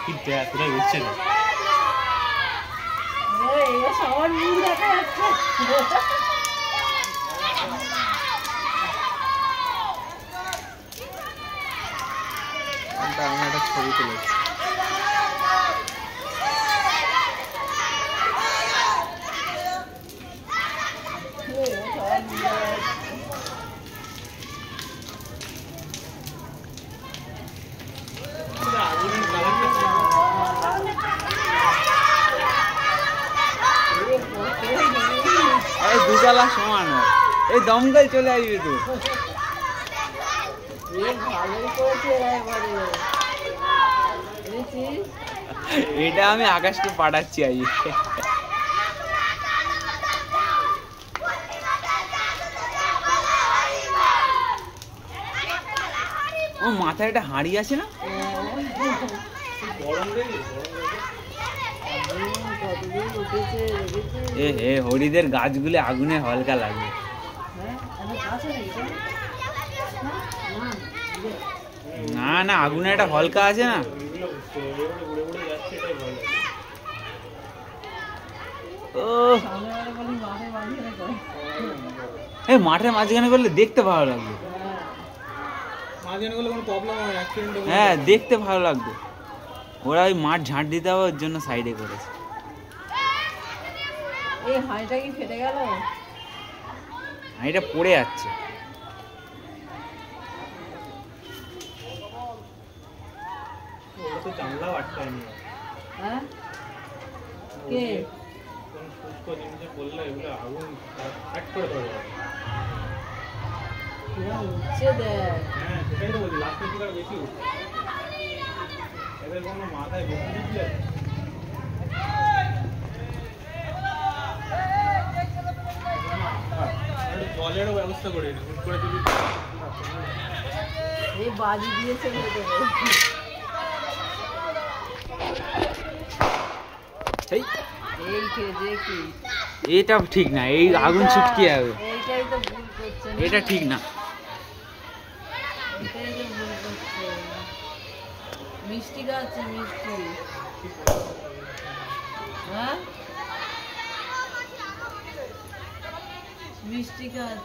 কিন্তু এতটা উঠছে না। সবার মুখ দেখা যাচ্ছে। আমি একটা ছবি তুলেছি। দুতলা সমান এই দমকল চলে আসবে তো। এটা আমি আকাশকে পাঠাচ্ছি আজ। ও মাথায় একটা হাঁড়ি আছে না? এ হে হরিদের গাছগুলো আগুনে হালকা লাগবে। না না আগুনে একটা হলকা আছে না। ও এই মাঠের মাঝখানে করলে দেখতে ভালো লাগবে। হ্যাঁ দেখতে ভালো লাগবে। ওরা ওই মাঠ ঝাঁট দিতে হবে ওর জন্য সাইডে করেছে। এই হাঁড়িটা কি ফেটে গেল? হাঁড়িটা পড়ে যাচ্ছে। জানলাও আটকায়নি। হ্যাঁ কে শুষ্ক জিনিসে বললে এগুলো আগুন ফ্যাট করে ধরে যাবে। উঠছে দেখ। হ্যাঁ সেটাই তো বলছি, লাস্ট থেকে আর বেশি উঠছে। এদের কোনো মাথায় বেশি দিচ্ছে। জলেরও ব্যবস্থা করে নি, হুট করে যদি এই বাজি দিয়েছে বলে দেবে। এই এই কে দেখি এটা ঠিক না, এই আগুন ছিটকে যাবে। এইটাই তো ভুল করছে না। এটা ঠিক না। এটাই তো ভুল করছে। মিষ্টি গাছ মিষ্টি। হ্যাঁ মিষ্টি গাছ।